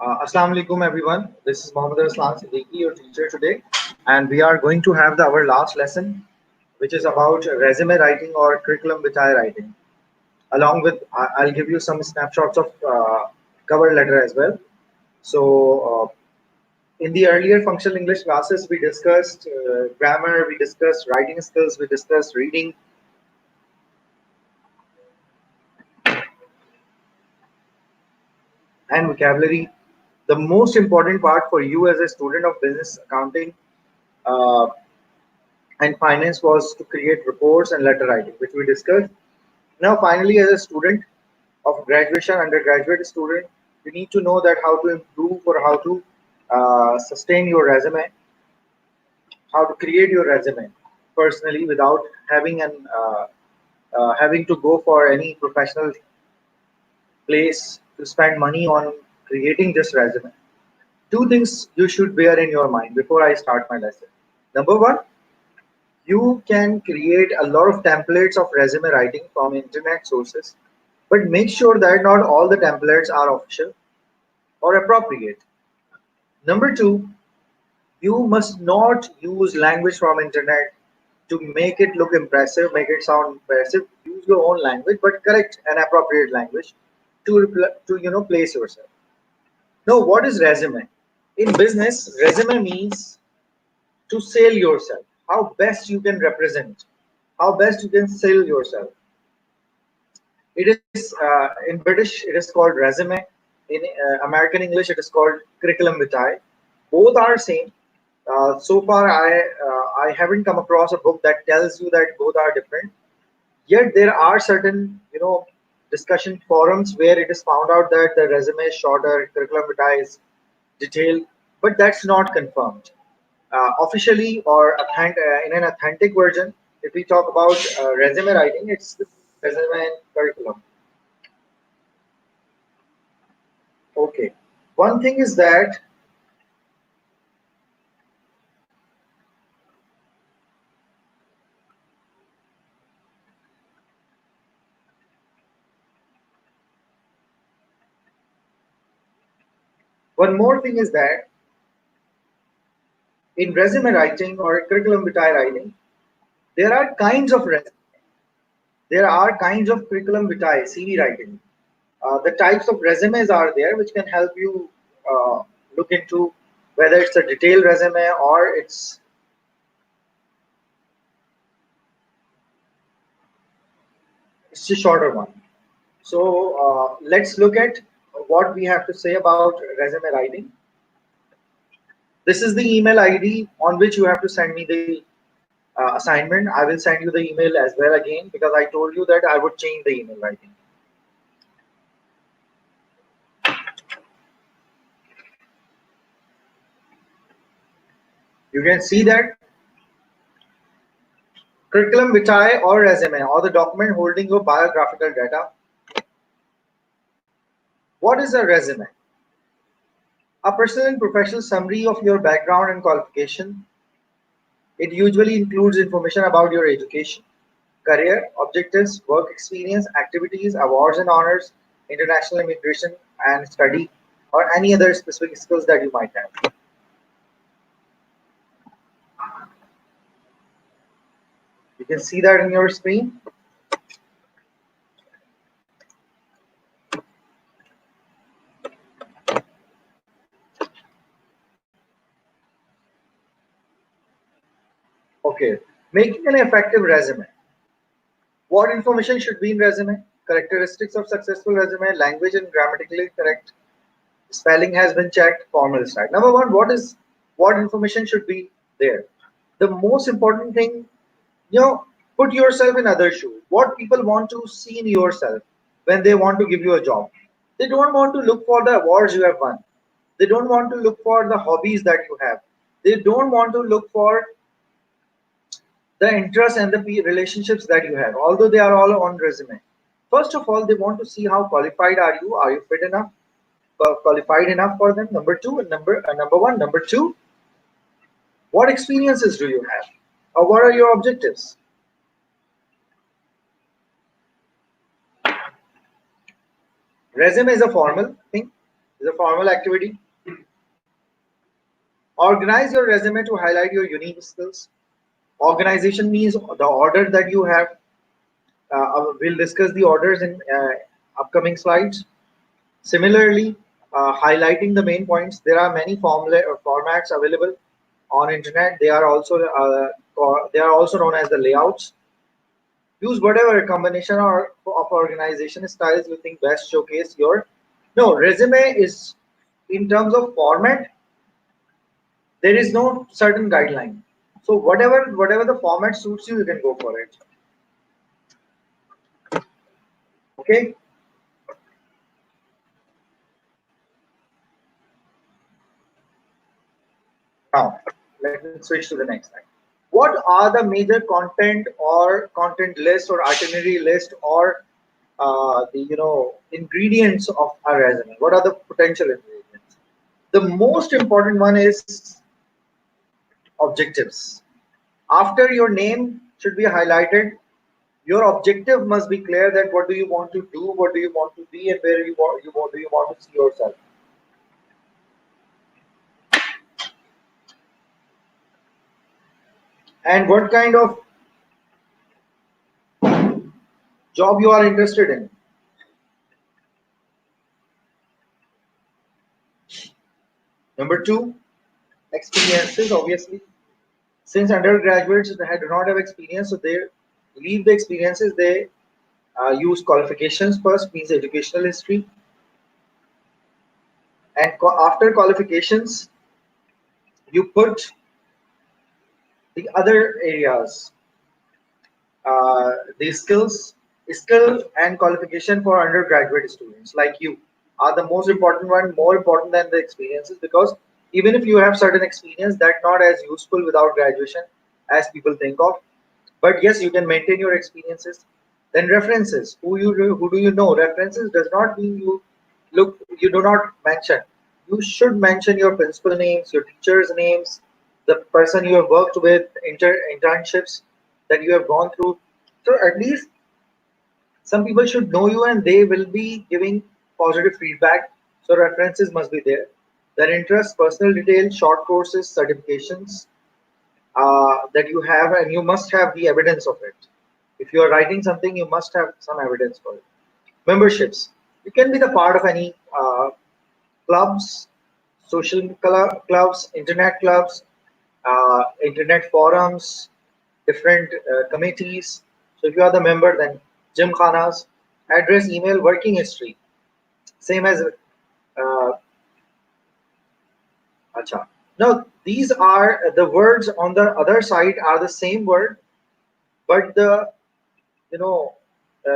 Assalamu alaikum everyone. This is Mohammed Arsalan Siddiqui, your teacher today, and we are going to have our last lesson, which is about resume writing or curriculum vitae writing. Along with, I'll give you some snapshots of cover letter as well. So, in the earlier functional English classes, we discussed grammar, we discussed writing skills, we discussed reading and vocabulary. The most important part for you as a student of business accounting uh, and finance was to create reports and letter writing, which we discussed. Now, finally, as a student of graduation, undergraduate student, you need to know that how to improve or how to sustain your resume, how to create your resume personally without having to go for any professional place to spend money on creating this resume. Two things you should bear in your mind before I start my lesson. Number one, you can create a lot of templates of resume writing from internet sources, but make sure that not all the templates are official or appropriate. Number two, you must not use language from internet to make it look impressive, make it sound impressive. Use your own language, but correct and appropriate language to place yourself. Now, what is resume? In business, resume means to sell yourself. How best you can represent, how best you can sell yourself. It is in British, it is called resume. In American English, it is called curriculum vitae. Both are same. So far, I haven't come across a book that tells you that both are different. Yet there are certain discussion forums where it is found out that the resume is shorter, curriculum vitae is detailed, but that's not confirmed. Officially or in an authentic version, if we talk about resume writing, it's the resume and curriculum. Okay. One thing is that one more thing is that in resume writing or curriculum vitae writing, there are kinds of there are kinds of curriculum vitae CV writing. The types of resumes are there which can help you look into whether it's a detailed resume or it's a shorter one. So let's look at what we have to say about resume writing. This is the email ID on which you have to send me the assignment. I will send you the email as well again because I told you that I would change the email writing. You can see that curriculum vitae or resume or the document holding your biographical data. What is a resume? A personal and professional summary of your background and qualification. It usually includes information about your education, career, objectives, work experience, activities, awards and honors, international immigration and study, or any other specific skills that you might have. You can see that in your screen. Okay, making an effective resume. What information should be in resume? Characteristics of successful resume, language and grammatically correct, spelling has been checked, formal style. Number one, what information should be there? The most important thing, put yourself in other shoes. What people want to see in yourself when they want to give you a job. They don't want to look for the awards you have won. They don't want to look for the hobbies that you have. They don't want to look for the interests and the relationships that you have, although they are all on resume. First of all, they want to see how qualified are you. Are you fit enough? Qualified enough for them? Number two, number one. Number two, what experiences do you have? Or what are your objectives? Resume is a formal thing. Is a formal activity. Organize your resume to highlight your unique skills. Organization means the order that you have. We'll discuss the orders in upcoming slides. Similarly, highlighting the main points. There are many formats available on internet. They are also known as the layouts. Use whatever combination of organization styles you think best showcase your. No, resume is in terms of format. There is no certain guideline. So whatever the format suits you, you can go for it. Okay. Now let me switch to the next slide. What are the major content or content list or itinerary list or the ingredients of a resume? What are the potential ingredients? The most important one is objectives. After your name should be highlighted, your objective must be clear that what do you want to do, what do you want to be, and where do you want to see yourself. And what kind of job you are interested in. Number two, experiences, obviously. Since undergraduates do not have experience, so they leave the experiences. They use qualifications first, means educational history, and after qualifications, you put the other areas, the skill and qualification for undergraduate students like you are the most important one, more important than the experiences, because even if you have certain experience, that not as useful without graduation as people think of. But yes, you can maintain your experiences. Then references. Who do you know? References does not mean you do not mention. You should mention your principal names, your teachers' names, the person you have worked with, internships that you have gone through. So at least some people should know you and they will be giving positive feedback. So references must be there. Their interests, personal details, short courses, certifications, that you have, and you must have the evidence of it. If you are writing something, you must have some evidence for it. Memberships. You can be the part of any clubs, clubs, internet forums, different committees. So if you are the member, then gym khanas, address, email, working history. Same as acha. Now these are the words on the other side are the same word, but the you know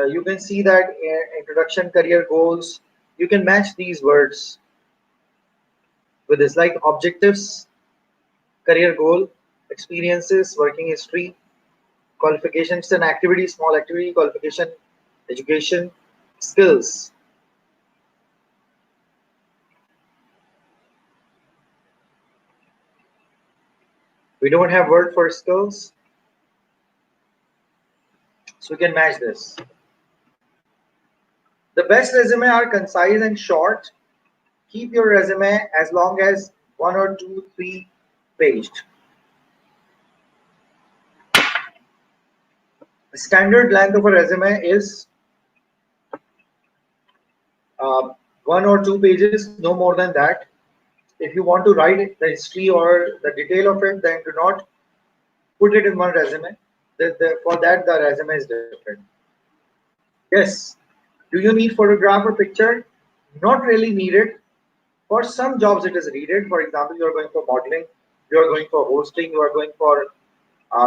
you can see that introduction, career goals, you can match these words with this, like objectives, career goal, experiences, working history, qualifications and activity, small activity, qualification, education, skills. We don't have word for skills, so we can match this. The best resume are concise and short. Keep your resume as long as 1 or 2, 3 paged. The standard length of a resume is 1 or 2 pages, no more than that. If you want to write the history or the detail of it, then do not put it in one resume. For that, the resume is different. Yes. Do you need photograph or picture? Not really needed. For some jobs, it is needed. For example, you are going for modeling, you are going for hosting, you are going for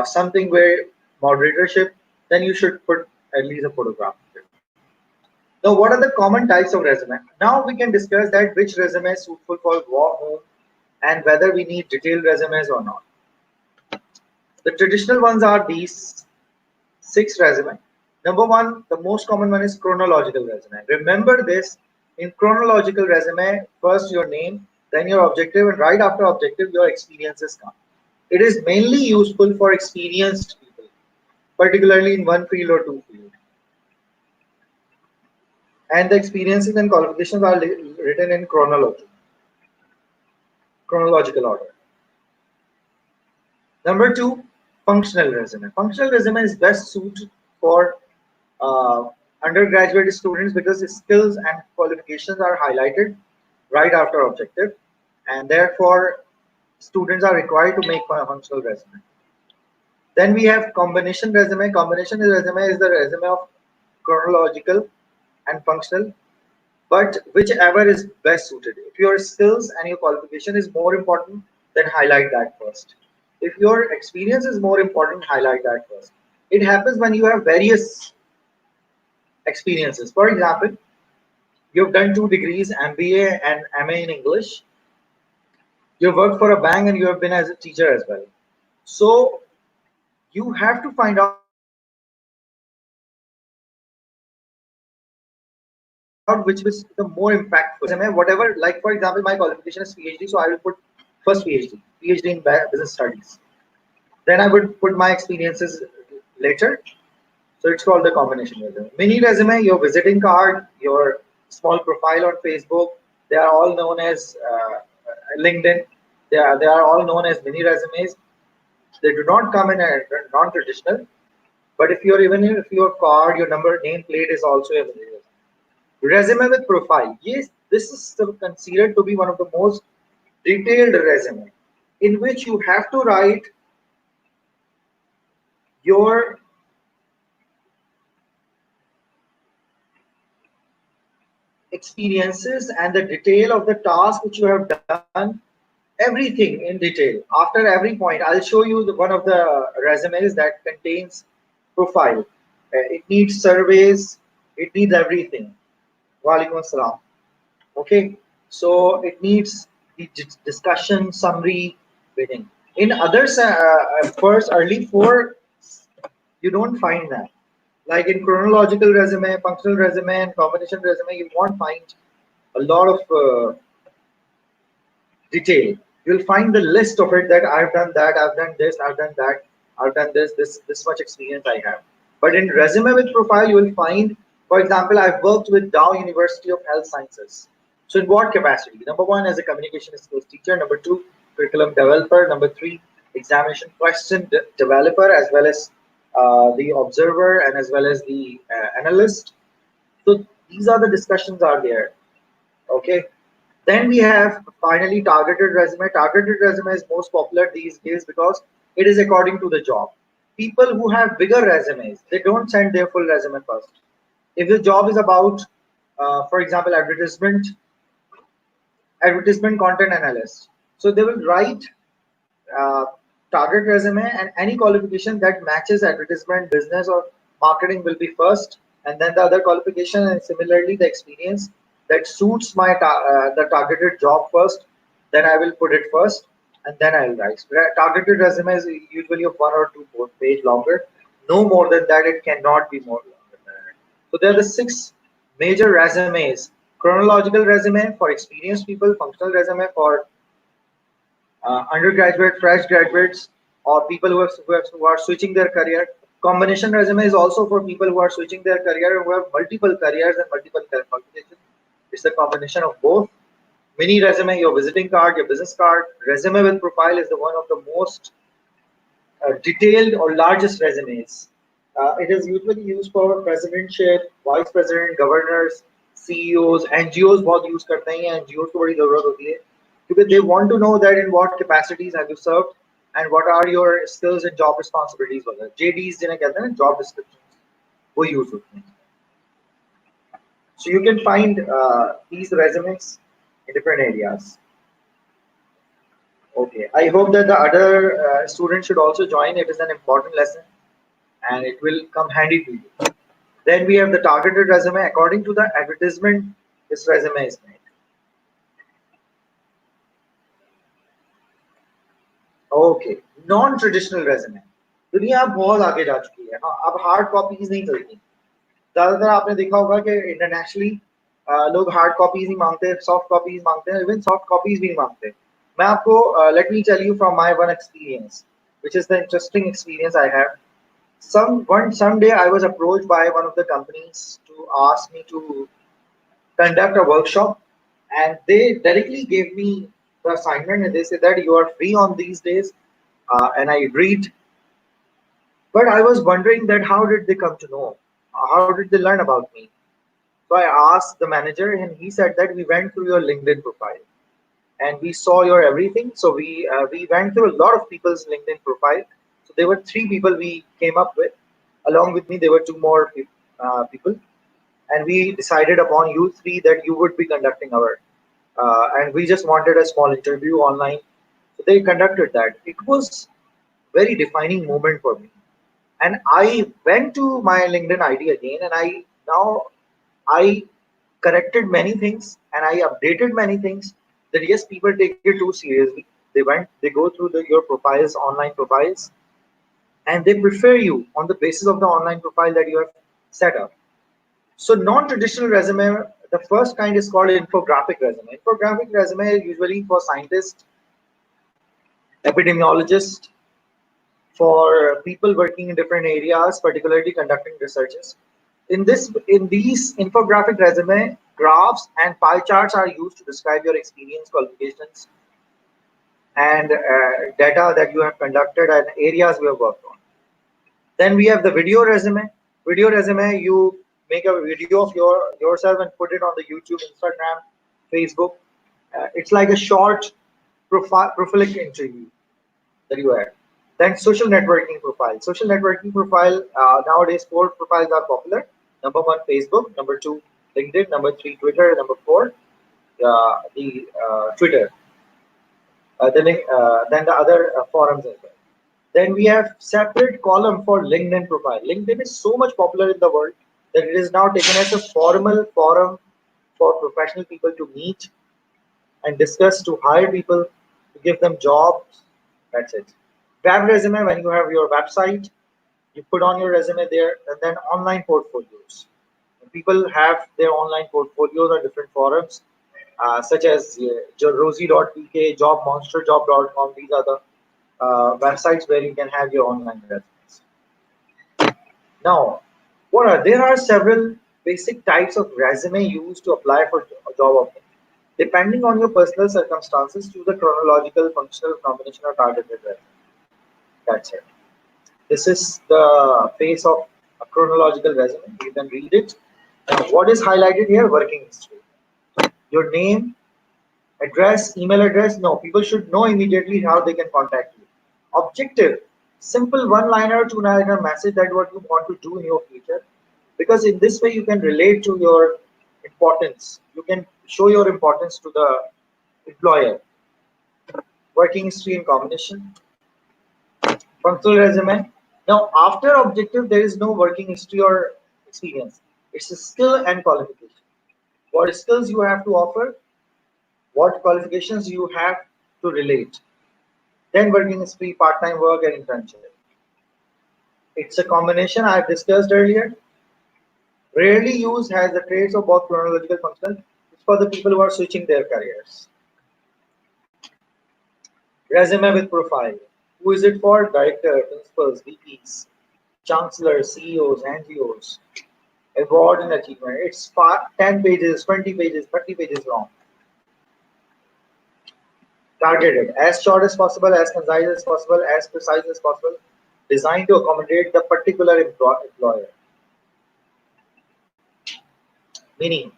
something where moderatorship, then you should put at least a photograph. Now, what are the common types of resume? Now we can discuss that which resume is suitable for whom and whether we need detailed resumes or not. The traditional ones are these 6 resume. Number one, the most common one is chronological resume. Remember this, in chronological resume, first your name, then your objective, and right after objective, your experiences come. It is mainly useful for experienced people, particularly in one field or two fields. and the experiences and qualifications are written in chronological order. Number two, functional resume. Functional resume is best suited for uh, undergraduate students because the skills and qualifications are highlighted right after objective, and therefore students are required to make a functional resume. Then we have combination resume. Combination resume is the resume of chronological and functional, but whichever is best suited. If your skills and your qualification is more important, then highlight that first. If your experience is more important, highlight that first. It happens when you have various experiences. For example, you've done 2 degrees, MBA and MA in English. You've worked for a bank and you have been as a teacher as well. So you have to find out which is the more impactful resume, whatever. Like for example, my qualification is PhD, so I will put first PhD in business studies. Then I would put my experiences later. So it's called the combination resume. Mini resume, your visiting card, your small profile on Facebook, they are all known as LinkedIn. They are all known as mini resumes. They do not come in a non-traditional. But if you're even if your card, your number, name plate is also a mini resume. Resume with profile. Yes, this is still considered to be one of the most detailed resume, in which you have to write your experiences and the detail of the task which you have done, everything in detail. After every point, I'll show you one of the resumes that contains profile. It needs surveys, it needs everything. Walaikum assalam. Okay, so it needs the discussion, summary, everything. In others, first early four, you don't find that. Like in chronological resume, functional resume, and combination resume, you won't find a lot of detail. You'll find the list of it that I've done that, I've done this, I've done that, I've done this much experience I have. But in resume with profile, you will find, for example, I've worked with Dow University of Health Sciences. So in what capacity? Number one, as a communication skills teacher. Number two, curriculum developer. Number three, examination question developer, as well as the observer and as well as the analyst. So these are the discussions are there. Okay. Then we have finally targeted resume. Targeted resume is most popular these days because it is according to the job. People who have bigger resumes, they don't send their full resume first. If the job is about, for example, advertisement content analyst, so they will write uh, target resume, and any qualification that matches advertisement, business, or marketing will be first, and then the other qualification, and similarly the experience that suits my the targeted job first. Then I will put it first, and then I will write. Targeted resume is usually of 1 or 2 page longer. No more than that. It cannot be more longer than that. So there are the 6 major resumes: chronological resume for experienced people, functional resume for undergraduate, fresh graduates, or people who are switching their career. Combination resume is also for people who are switching their career and who have multiple careers and multiple qualifications. It's a combination of both. Mini resume, your visiting card, your business card. Resume with profile is the one of the most detailed or largest resumes. It is usually used for presidentship, vice president, governors, CEOs, NGOs बहुत use करते हैं. NGOs को बड़ी ज़रूरत होती है because they want to know that in what capacities have you served and what are your skills and job responsibilities वगैरह. JDs जिन्हें कहते हैं job descriptions वो use होते हैं. So you can find these resumes in different areas. Okay, I hope that the other students should also join. It is an important lesson and it will come handy to you. Then we have the targeted resume. According to the advertisement, this resume is made. Okay, non-traditional resume. दुनिया अब बहुत आगे जा चुकी है. हाँ, अब hard copies नहीं चलती. ज्यादातर आपने देखा होगा कि इंटरनेशनली लोग हार्ड कॉपीज नहीं मांगते, सॉफ्ट कॉपीज मांगते हैं. इवन सॉफ्ट कॉपीज भी नहीं मांगते. मैं आपको let me tell you from my one experience which is the interesting experience I have. Someday I was approached by one of the companies to ask me to conduct a workshop, and they directly gave me the assignment, and they said that you are free on these days, and I agreed. But I was wondering that how did they come to know? How did they learn about me? So I asked the manager, and he said that we went through your LinkedIn profile and we saw your everything. So we went through a lot of people's LinkedIn profile. So there were three people we came up with. Along with me, there were two more people, and we decided upon you three that you would be conducting our. And we just wanted a small interview online. So they conducted that. It was very defining moment for me. And I went to my LinkedIn ID again, and I corrected many things and I updated many things. That yes, people take it too seriously. They go through your profiles, online profiles, and they prefer you on the basis of the online profile that you have set up. So non-traditional resume, the first kind is called infographic resume. Infographic resume is usually for scientists, epidemiologists, for people working in different areas, particularly conducting researches. In these infographic resume, graphs and pie charts are used to describe your experience, qualifications, and data that you have conducted and areas you have worked on. Then we have the video resume. Video resume, you make a video of yourself and put it on the YouTube, Instagram, Facebook. It's like a short profile interview that you have. Then social networking profile. Social networking profile, nowadays four profiles are popular. Number one, Facebook. Number two, LinkedIn. Number three, Twitter. Number four, the Twitter. Then the other forums as well. Then we have separate column for LinkedIn profile. LinkedIn is so much popular in the world that it is now taken as a formal forum for professional people to meet and discuss, to hire people, to give them jobs. That's it. Web resume, when you have your website, you put on your resume there, and then online portfolios. And people have their online portfolios on different forums, such as Rosie.pk, JobMonster, Job.com. These are the websites where you can have your online resumes. Now, there are several basic types of resume used to apply for a job opening. Depending on your personal circumstances, choose a chronological, functional, combination, or targeted resume. That's it. This is the face of a chronological resume. You can read it. Now, what is highlighted here? Working history. Your name, address, email address. No, people should know immediately how they can contact you. Objective, simple one-liner, two-liner message that what you want to do in your future. Because in this way, you can relate to your importance. You can show your importance to the employer. Working history in combination. Functional resume. Now, after objective, there is no working history or experience. It's a skill and qualification. What skills you have to offer, what qualifications you have to relate. Then working history, part-time work, and internship. It's a combination I have discussed earlier. Rarely used, has the traits of both chronological functional. It's for the people who are switching their careers. Resume with profile. Who is it for? Director, principals, VPs, chancellors, CEOs, NGOs. Award and achievement. It's 10 pages, 20 pages, 30 pages long. Targeted. As short as possible, as concise as possible, as precise as possible. Designed to accommodate the particular employer. Meaning,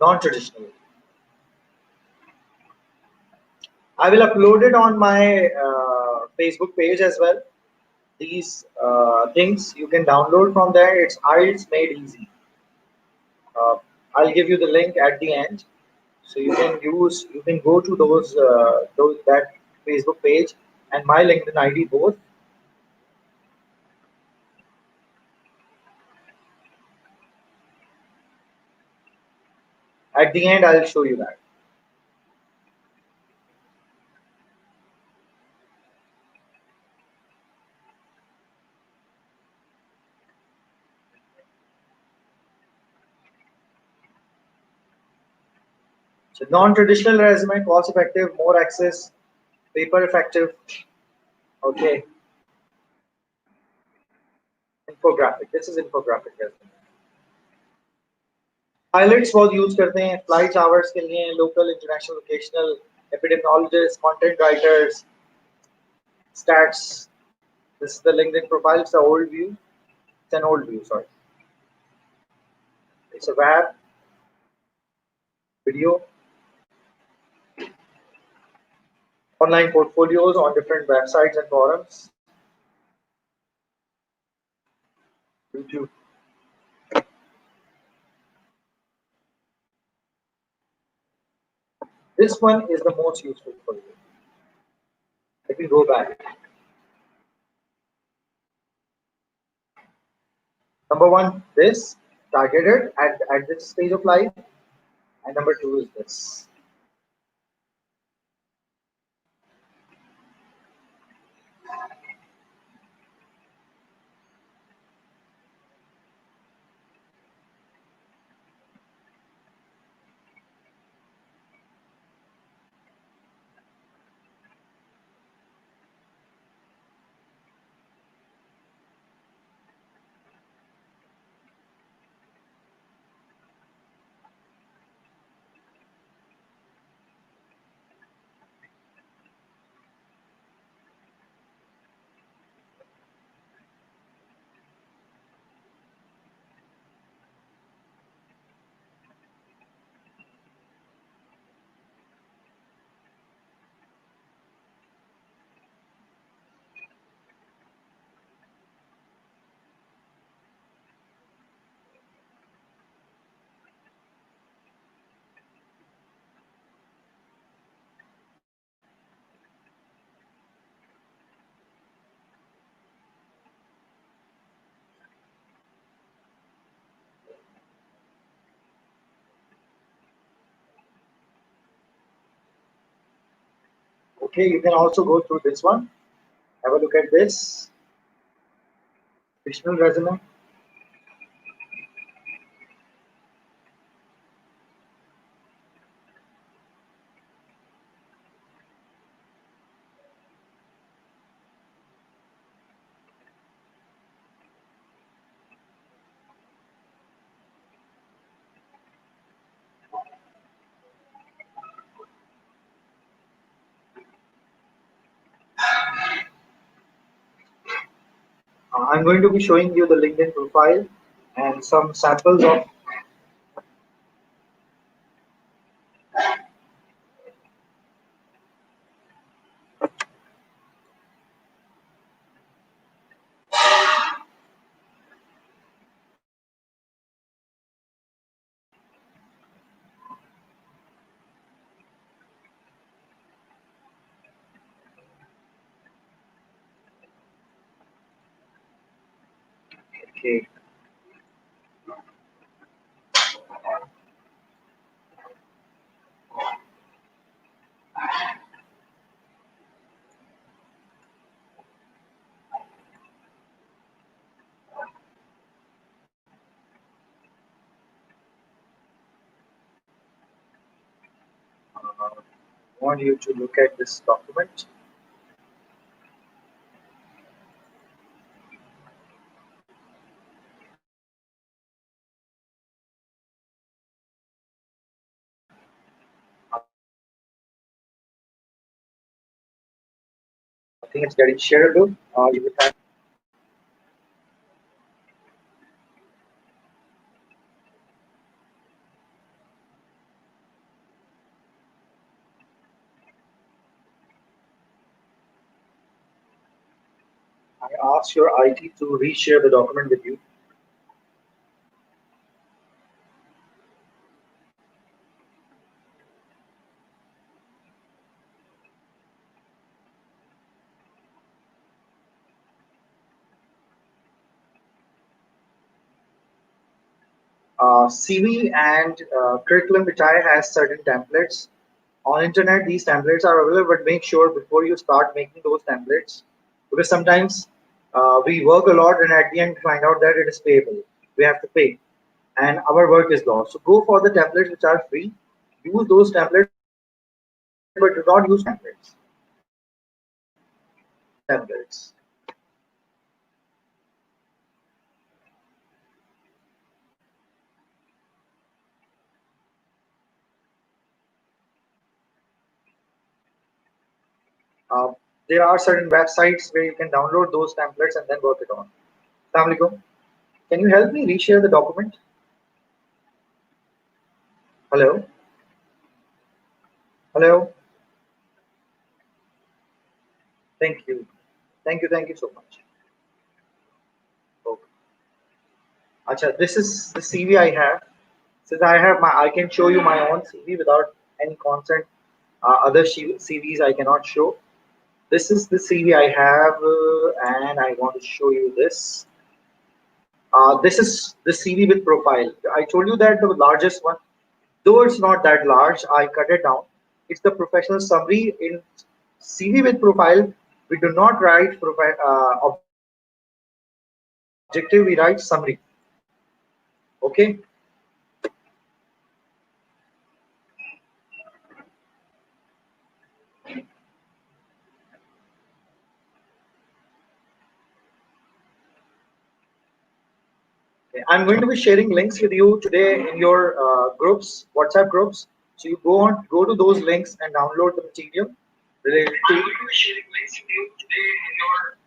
non-traditional. I will upload it on my Facebook page as well. These things you can download from there. It's IELTS Made Easy. I'll give you the link at the end, so you can go to that Facebook page and my LinkedIn ID both. At the end, I'll show you that. So non-traditional resume, cost effective, more access, paper effective. Okay. infographic. This is infographic resume. Highlights बहुत use करते हैं flights hours के लिए local international locational epidemiologists, content writers, stats. This is the LinkedIn profile. It's the old view. It's an old view. Sorry. It's a web video, online portfolios on different websites and forums. YouTube. This one is the most useful for you. Let me go back. Number one, this targeted at this stage of life, and number two is this. Okay, you can also go through this one. Have a look at this additional resume. I'm going to be showing you the LinkedIn profile and some samples of. Okay. I want you to look at this document. I think it's getting shareable. You will have. I asked your IT to reshare the document with you. CV and curriculum vitae has certain templates. On internet, these templates are available, but make sure before you start making those templates, because sometimes we work a lot and at the end find out that it is payable. We have to pay, and our work is lost. So go for the templates which are free. Use those templates, but do not use templates. Templates. Uh, there are certain websites where you can download those templates and then work it on. Assalamu alaikum. Can you help me reshare the document? Hello? Hello? Thank you. Thank you so much. Okay. Acha, this is the CV I have. Since I can show you my own CV without any consent. Other CVs I cannot show. This is the CV I have, and I want to show you this. This is the CV with profile. I told you that the largest one, though it's not that large, I cut it down. It's the professional summary in CV with profile. We do not write profile objective. We write summary. Okay. Okay, I'm going to be sharing links with you today in your groups, WhatsApp groups. So you go to those links and download the material related to. I'm going to be sharing links with you today in your.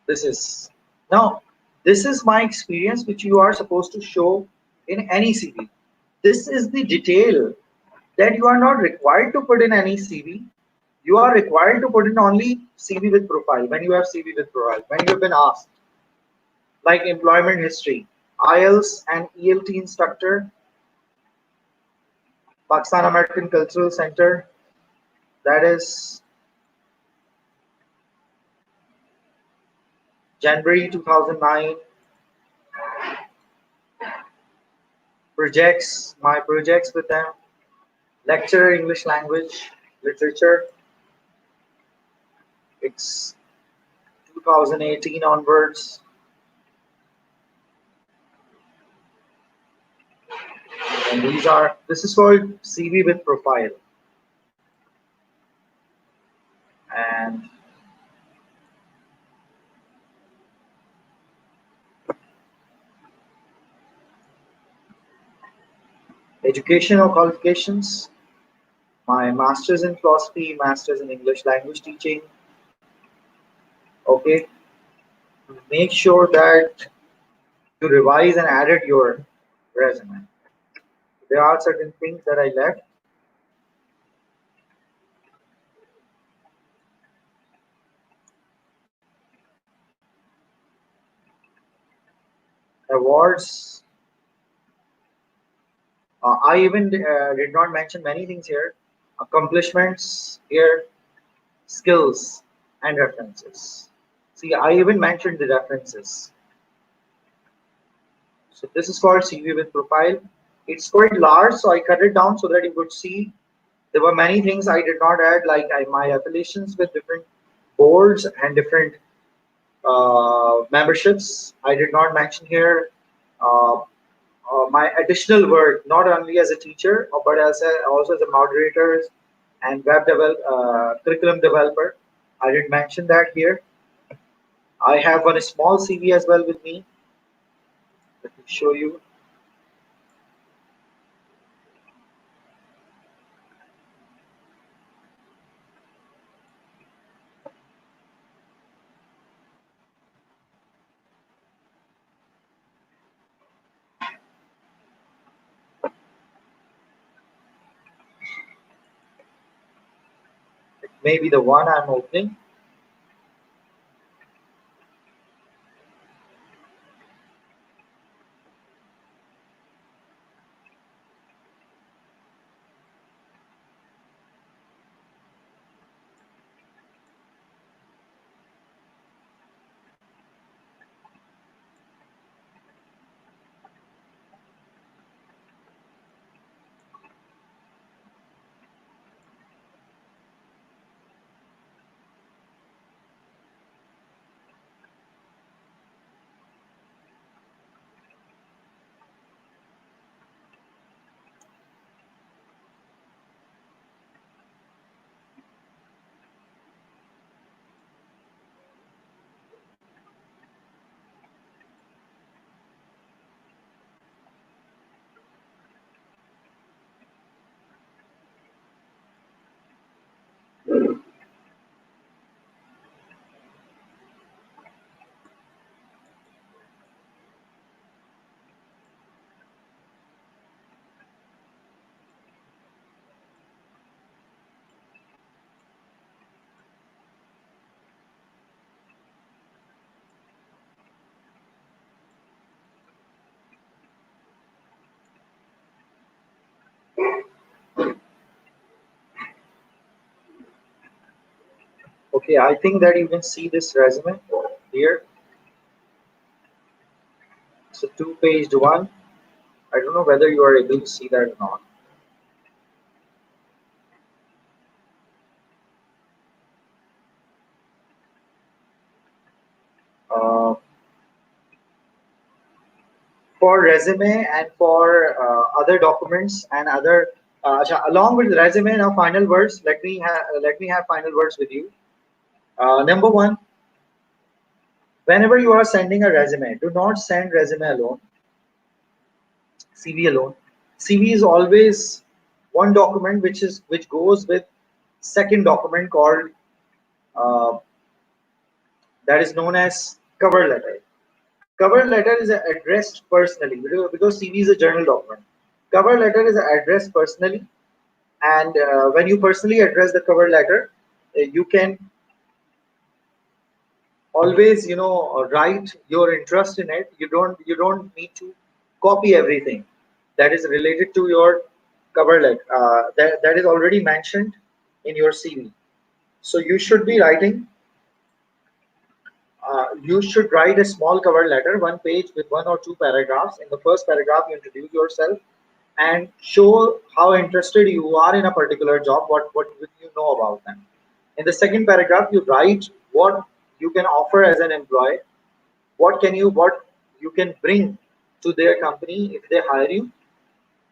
This is now. This is my experience, which you are supposed to show in any CV. This is the detail that you are not required to put in any CV. You are required to put in only CV with profile when you have CV with profile. When you have been asked, like employment history, IELTS and ELT instructor, Pakistan American Cultural Center, that is January 2009. Projects, my projects with them, lecture English language, literature. It's 2018 onwards. And this is called CV with profile. And educational qualifications, my master's in philosophy, master's in English language teaching. Okay, make sure that you revise and added your resume. There are certain things that I left. Awards. I even did not mention many things here. Accomplishments here, skills, and references. See, I even mentioned the references. So this is called CV with profile. It's quite large, so I cut it down so that you could see. There were many things I did not add, like my affiliations with different boards and different memberships. I did not mention here. Uh, my additional work, not only as a teacher, but also as a moderator and curriculum developer. I didn't mention that here. I have one small CV as well with me. Let me show you. It may be the one I'm opening. Okay, I think that you can see this resume here. It's a two-paged one. I don't know whether you are able to see that or not. Uh, for resume and for other documents and other along with resume, now final words, let me have final words with you. Number one, whenever you are sending a resume, do not send resume alone, CV alone. CV is always one document which goes with second document called uh, that is known as cover letter. Cover letter is addressed personally because CV is a journal document. Cover letter is addressed personally, and when you personally address the cover letter, you can always write your interest in it. You don't need to copy everything that is related to your cover letter that is already mentioned in your CV. So you should write a small cover letter, one page with one or two paragraphs. In the first paragraph, you introduce yourself and show how interested you are in a particular job, what you know about them. In the second paragraph, you write what you can offer as an employee, what you can bring to their company if they hire you,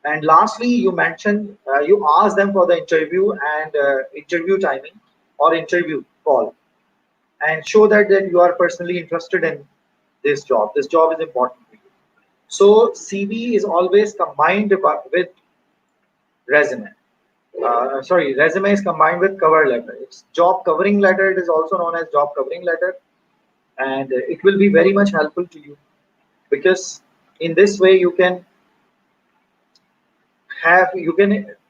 and lastly, you ask them for the interview and interview timing or interview call, and show that you are personally interested in this job. This job is important to you. So CV is always combined with resume. Resume is combined with cover letter. It's job covering letter. It is also known as job covering letter, and it will be very much helpful to you because in this way you can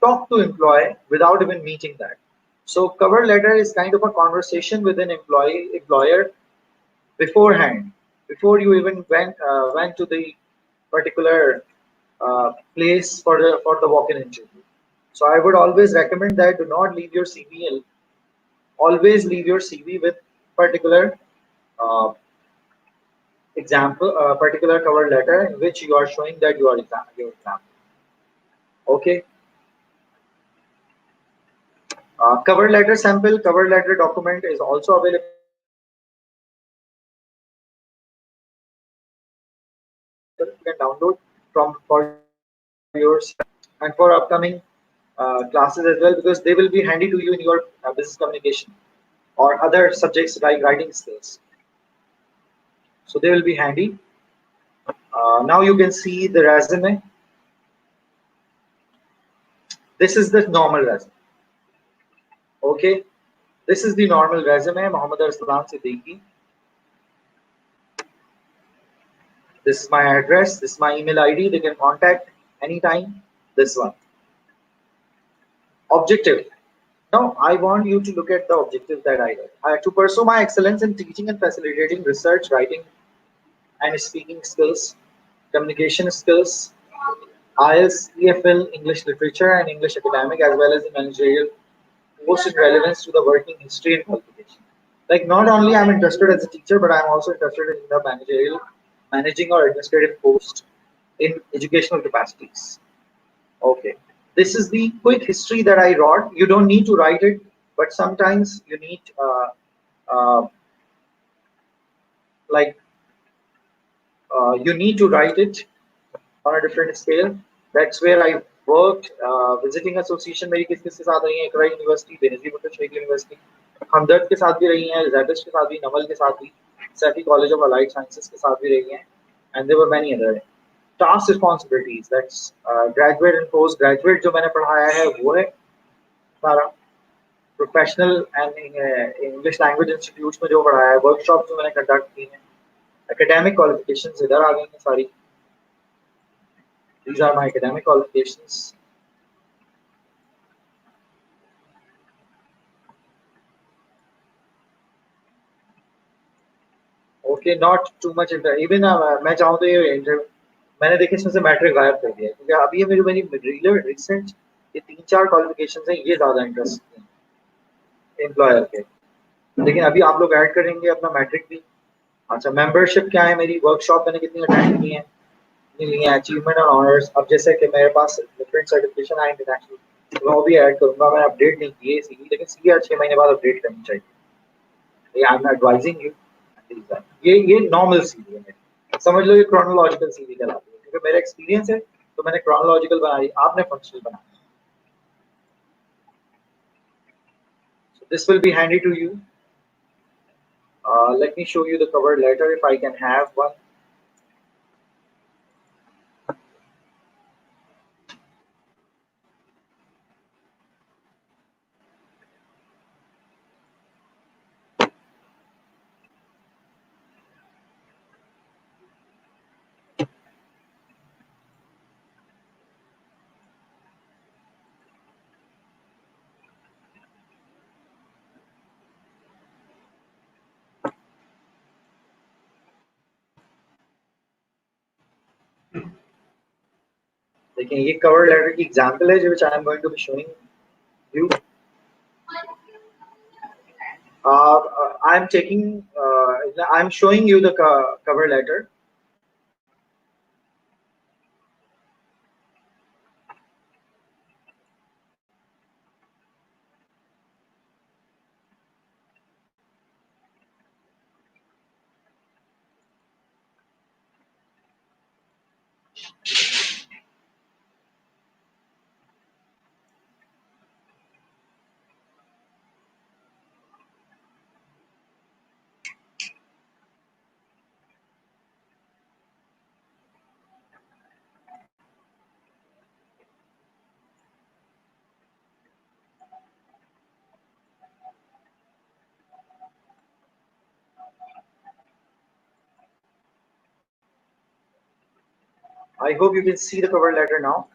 talk to employee without even meeting that. So cover letter is kind of a conversation with an employer beforehand, before you even went to the particular place for the walk-in interview. So I would always recommend that do not leave your CV. Always leave your CV with particular uh, particular cover letter in which you are showing that you are your exam. Okay. Cover letter document is also available. You can download from for your CV and for upcoming classes as well, because they will be handy to you in your business communication or other subjects like writing skills. So they will be handy. Now you can see the resume. This is the normal resume. Okay, this is the normal resume. Mohammed Arsalan Siddiqui. This is my address. This is my email ID. They can contact anytime. This one. Objective. Now, I want you to look at the objective that I did. To pursue my excellence in teaching and facilitating research, writing, and speaking skills, communication skills, IELTS, EFL, English literature, and English academic, as well as the managerial post in relevance to the working history and qualification. Like, not only I'm interested as a teacher, but I'm also interested in the managing or administrative post in educational capacities. Okay. This is the quick history that I wrote. You don't need to write it, but sometimes you need uh, like you need to write it on a different scale. That's where I worked. Visiting association मेरी किस किस के साथ रही है, इकरा university, Benazir Bhutto Sheikh university, हमदर्द के साथ भी रही हैं, जेडिश के साथ भी, नवल के साथ भी, Saifee college of allied sciences के साथ भी रही हैं, and there were many other task responsibilities. That's graduate and post graduate जो मैंने पढ़ाया है वो है सारा, professional and English language institute में जो पढ़ाया है, वर्कशॉप जो मैंने कंडक्ट की हैं, एकेडमिक क्वालिफिकेशंस इधर आ गई हैं सारी. These are my academic qualifications. Okay, not too much. Even मैं चाहूँ तो ये मैंने देखे इसमें से मैट्रिक गायब कर दिया है, क्योंकि अभी ये मेरी मेरी रिसेंट ये तीन चार क्वालिफिकेशंस हैं, ये ज़्यादा इंटरेस्ट हैं एम्प्लॉयर के. लेकिन अभी आप लोग ऐड करेंगे अपना मैट्रिक भी। अच्छा, मेंबरशिप क्या है मेरी, वर्कशॉप मैंने कितनी अटेंड की है, कितनी ली है, अचीवमेंट और ऑनर्स। अब जैसे कि मेरे पास डिफरेंट सर्टिफिकेशन है इंटरनेशनल, तो मैं वो भी ऐड करूंगा। मैं अपडेट नहीं की है सीवी, लेकिन सीवी हर 6 महीने बाद अपडेट करनी चाहिए। ये आई एम एडवाइजिंग यू। ये नॉर्मल सीवी है मेरी, समझ लो ये क्रोनोलॉजिकल सीवी कहलाती है, क्योंकि मेरा एक्सपीरियंस है तो मैंने क्रोनोलॉजिकल बनाई, आपने फंक्शनल बनाया। So this will be handy to you. Let me show you the cover letter if I can have one. देखिए ये कवर लेटर की एग्जांपल है, which I am going to be showing you. I am taking, I am showing you the cover letter. I hope you can see the cover letter now.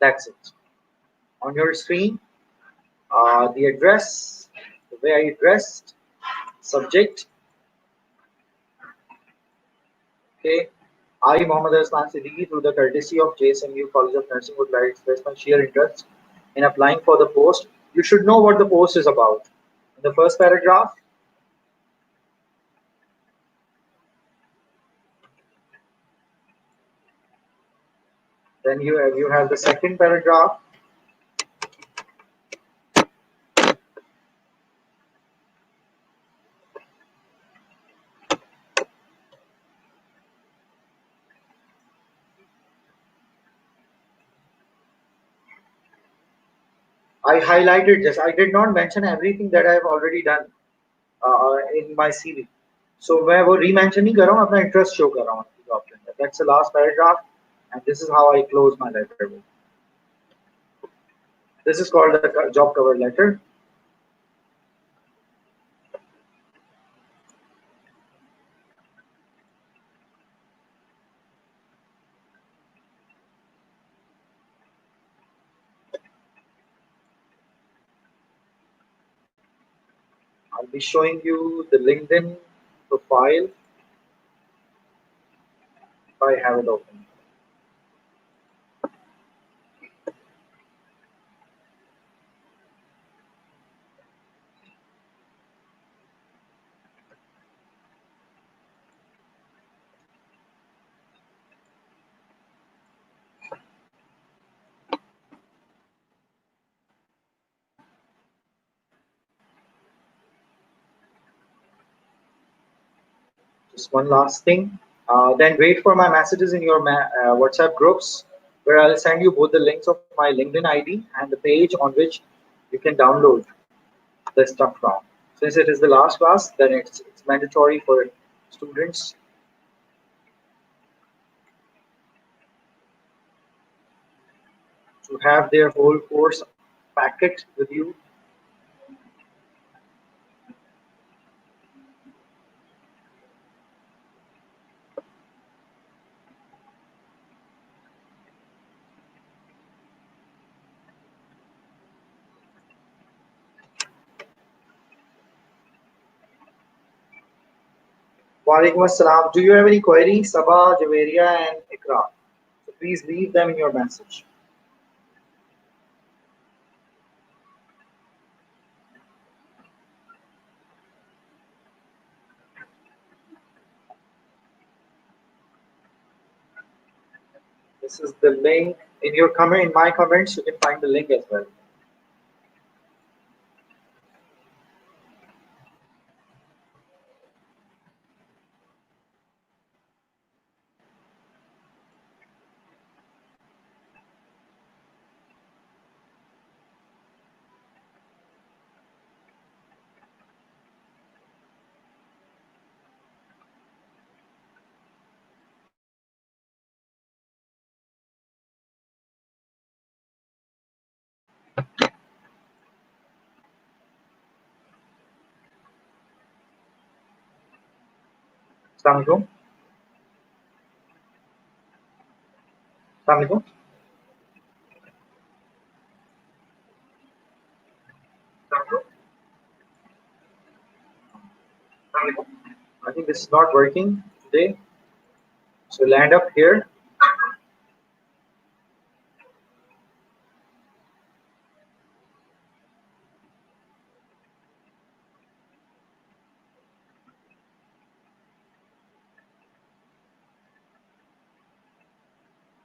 That's it. On your screen, the address, the way I addressed, subject. Okay. I, Mohammed Arslan Siddiqui, through the courtesy of JSMU College of Nursing, would like to express my sheer interest in applying for the post. You should know what the post is about. In the first paragraph, then you have the second paragraph. I highlighted this. I did not mention everything that I have already done in my CV. So मैं वो री-मेंशन नहीं कर रहा हूँ, अपना interest show कर रहा हूँ आपकी जॉब के अंदर. That's the last paragraph, and this is how I close my letter. This is called the job cover letter. I'll be showing you the LinkedIn profile if I have it open. Just one last thing. Then wait for my messages in your WhatsApp groups, where I'll send you both the links of my LinkedIn ID and the page on which you can download the stuff from. Since it is the last class, then it's mandatory for students to have their whole course packet with you. Walaikum Assalam. Do you have any queries, Sabah, Javeria, and Ikra? Please leave them in your message. This is the link in your comment. In my comments, you can find the link as well. Assalamualaikum. Assalamualaikum. I think this is not working today. So land up here.